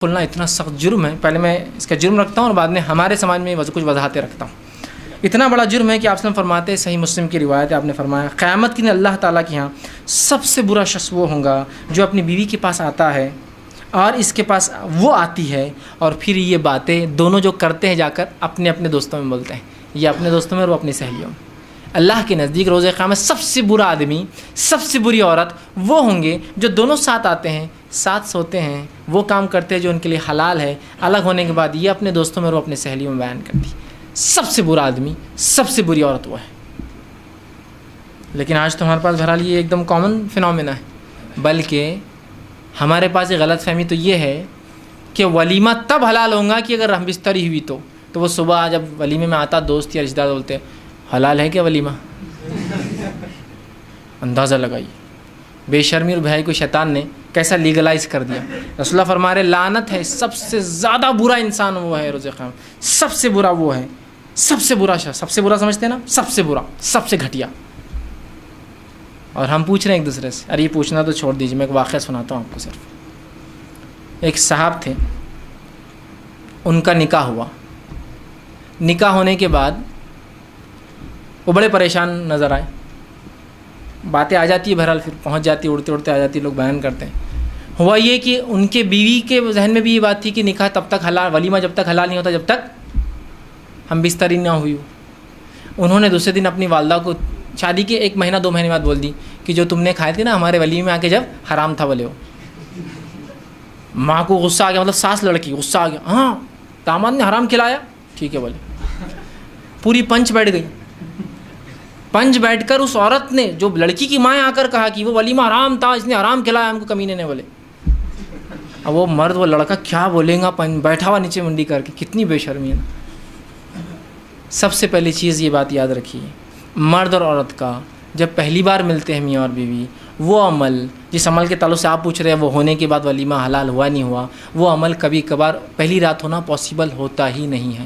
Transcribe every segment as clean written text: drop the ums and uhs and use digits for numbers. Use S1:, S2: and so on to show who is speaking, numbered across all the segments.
S1: کھلنا اتنا سخت جرم ہے. پہلے میں اس کا جرم رکھتا ہوں اور بعد میں ہمارے سماج میں کچھ وضاحتیں رکھتا ہوں. اتنا بڑا جرم ہے کہ آپ فرماتے ہیں, صحیح مسلم کی روایت ہے, آپ نے فرمایا قیامت کے دن اللہ تعالیٰ کے یہاں سب سے برا شخص وہ ہوگا جو اپنی بیوی کے پاس آتا ہے اور اس کے پاس وہ آتی ہے اور پھر یہ باتیں دونوں جو کرتے ہیں جا کر اپنے اپنے دوستوں میں بولتے ہیں, یہ اپنے دوستوں میں اور وہ اپنی سہیلیوں میں. اللہ کے نزدیک روز قیامت سب سے برا آدمی, سب سے بری عورت وہ ہوں گے جو دونوں ساتھ آتے ہیں, ساتھ سوتے ہیں, وہ کام کرتے ہیں جو ان کے لیے حلال ہے, الگ ہونے کے بعد یہ اپنے دوستوں میں اور وہ اپنے سہیلیوں میں بیان کرتی. سب سے برا آدمی, سب سے بری عورت وہ ہے. لیکن آج تو ہمارے پاس بہرحال یہ ایک دم کامن فینومینا ہے. بلکہ ہمارے پاس ایک غلط فہمی تو یہ ہے کہ ولیمہ تب حلال ہوگا کہ اگر ہم بستری ہوئی تو وہ صبح جب ولیمے میں آتا دوست یا رشتہ دار بولتے حلال ہے کیا ولیمہ, اندازہ لگائیے بے شرمی اور بھائی کو شیطان نے کیسا لیگلائز کر دیا. رسول اللہ فرما رہے لعنت ہے, سب سے زیادہ برا انسان وہ ہے روز قیامت, سب سے برا وہ ہے, سب سے برا شخص. سب سے برا سمجھتے ہیں نا, سب سے برا, سب سے گھٹیا. اور ہم پوچھ رہے ہیں ایک دوسرے سے, ارے یہ پوچھنا تو چھوڑ دیجیے, میں ایک واقعہ سناتا ہوں آپ کو. صرف ایک صاحب تھے, ان کا نکاح ہوا. نکاح ہونے کے بعد وہ بڑے پریشان نظر آئے. باتیں آ جاتی ہے بہرحال, پھر پہنچ جاتی ہے, اڑتے اڑتے آ جاتی ہے, لوگ بیان کرتے ہیں. ہوا یہ کہ ان کے بیوی کے ذہن میں بھی یہ بات تھی کہ نکاح تب تک حلال, ولیمہ جب تک حلال نہیں ہوتا جب تک ہم بستری نہ ہوئی ہو. انہوں نے دوسرے دن اپنی والدہ کو شادی کے 1 مہینہ 2 مہینے بعد بول دی کہ جو تم نے کھائے تھے نا ہمارے ولیمے میں آ کے جب حرام تھا بولے ہو. ماں کو غصہ آ گیا, مطلب ساس لڑکی غصہ آ گیا, ہاں داماد نے حرام کھلایا, ٹھیک ہے بولے. پوری پنچ بیٹھ گئی. پنچ بیٹھ کر اس عورت نے, جو لڑکی کی ماں آ کر کہا کہ وہ ولیمہ حرام تھا, اس نے حرام کھلایا ہم کو, کمینے نے بولے. اب وہ مرد وہ لڑکا کیا بولے گا, بیٹھا ہوا نیچے منڈی کر کے, کتنی بے شرمی ہے. سب سے پہلی چیز یہ بات یاد رکھیے, مرد اور عورت کا جب پہلی بار ملتے ہیں میاں اور بیوی, وہ عمل جس عمل کے تعلق سے آپ پوچھ رہے ہیں وہ ہونے کے بعد ولیمہ حلال ہوا نہیں ہوا, وہ عمل کبھی کبھار پہلی رات ہونا پاسبل ہوتا ہی نہیں ہے.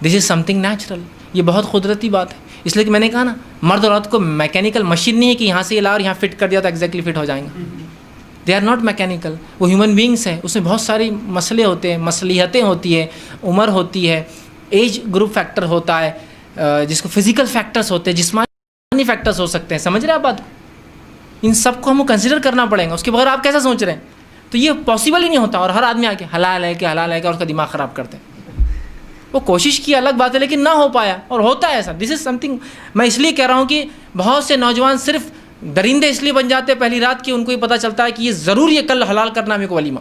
S1: دس از سم تھنگ نیچرل, یہ بہت قدرتی بات ہے. اس لیے کہ میں نے کہا نا, مرد اور عورت کو میکینیکل مشین نہیں ہے کہ یہاں سے یہ لا اور یہاں فٹ کر دیا تو ایگزیکٹلی فٹ ہو جائیں گے. دے آر ناٹ میکینیکل, وہ ہیومن بینگس ہیں, اس میں بہت ساری مسئلے ہوتے ہیں, مصلحتیں ہوتی ہیں, عمر ہوتی ہے, ایج گروپ فیکٹر ہوتا ہے, جس کو فزیکل فیکٹرز ہوتے ہیں, جسمانی فیکٹرز ہو سکتے ہیں. سمجھ رہے ہیں آپ بات کو؟ ان سب کو ہم کو کنسیڈر کرنا پڑے گا, اس کے بغیر آپ کیسا سوچ رہے ہیں؟ تو یہ پاسبل ہی نہیں ہوتا. اور ہر آدمی آ کے حلال ہے کہ حلال ہے کہ, اور اس کا دماغ خراب کرتے ہیں. وہ کوشش کی الگ بات ہے لیکن نہ ہو پایا, اور ہوتا ہے ایسا. دس از سم تھنگ, میں اس لیے کہہ رہا ہوں کہ بہت سے نوجوان صرف درندے اس لیے بن جاتے ہیں پہلی رات کی, ان کو یہ پتہ چلتا ہے کہ یہ ضرور یہ کل حلال کرنا ہے میرے کو ولیمہ,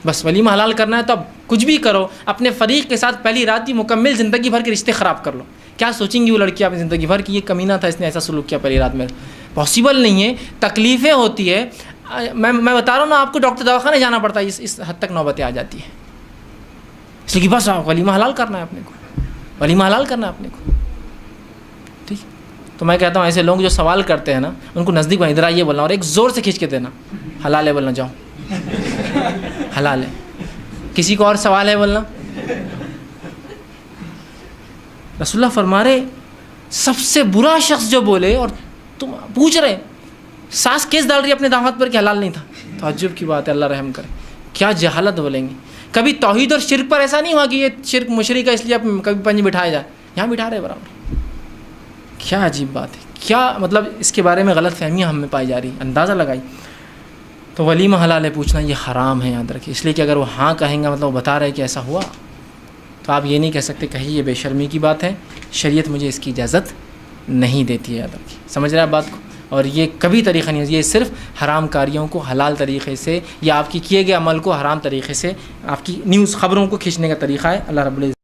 S1: بس ولیمہ حلال کرنا ہے. تو اب کچھ بھی کرو, اپنے فریق کے ساتھ پہلی رات کی مکمل زندگی بھر کے رشتے خراب کر لو. کیا سوچیں گی وہ لڑکی اپنی زندگی بھر کی, یہ کمینہ تھا, اس نے ایسا سلوک کیا پہلی رات میں. پاسبل نہیں ہے, تکلیفیں ہوتی ہے. میں بتا رہا ہوں نا آپ کو, ڈاکٹر دواخانے جانا پڑتا ہے, اس حد تک نوبتیں آ جاتی ہے. اس لیے کہ بس ولیمہ حلال کرنا ہے اپنے کو, ولیمہ حلال کرنا ہے اپنے کو. ٹھیک, تو میں کہتا ہوں ایسے لوگ جو سوال کرتے ہیں نا, ان کو نزدیک ادھر آئیے بولنا, اور ایک زور سے کھینچ کے دینا حلال ہے بولنا, جاؤ حلال ہے. کسی کو اور سوال ہے بولنا. رسول اللہ فرما رہے سب سے برا شخص جو بولے, اور تم پوچھ رہے ساس کیس ڈال رہی ہے اپنے داماد پر کہ حلال نہیں تھا. تعجب کی بات ہے, اللہ رحم کرے, کیا جہالت بولیں گے. کبھی توحید اور شرک پر ایسا نہیں ہوا کہ یہ شرک مشرک ہے اس لیے اب کبھی پنج بٹھایا جائے, یہاں بٹھا رہے برابر. کیا عجیب بات ہے, کیا مطلب اس کے بارے میں غلط فہمیاں ہم میں پائی جا رہی ہیں. اندازہ لگائی. تو ولیمہ حلال ہے پوچھنا یہ حرام ہے, یاد رکھیے. اس لیے کہ اگر وہ ہاں کہیں گا مطلب وہ بتا رہے کہ ایسا ہوا, تو آپ یہ نہیں کہہ سکتے کہیں یہ بے شرمی کی بات ہے, شریعت مجھے اس کی اجازت نہیں دیتی ہے. یاد رکھیے, سمجھ رہے ہیں آپ بات کو. اور یہ کبھی طریقہ نہیں ہے, یہ صرف حرام کاریوں کو حلال طریقے سے, یا آپ کی کیے گئے عمل کو حرام طریقے سے, آپ کی نیوز خبروں کو کھینچنے کا طریقہ ہے. اللہ رب العزت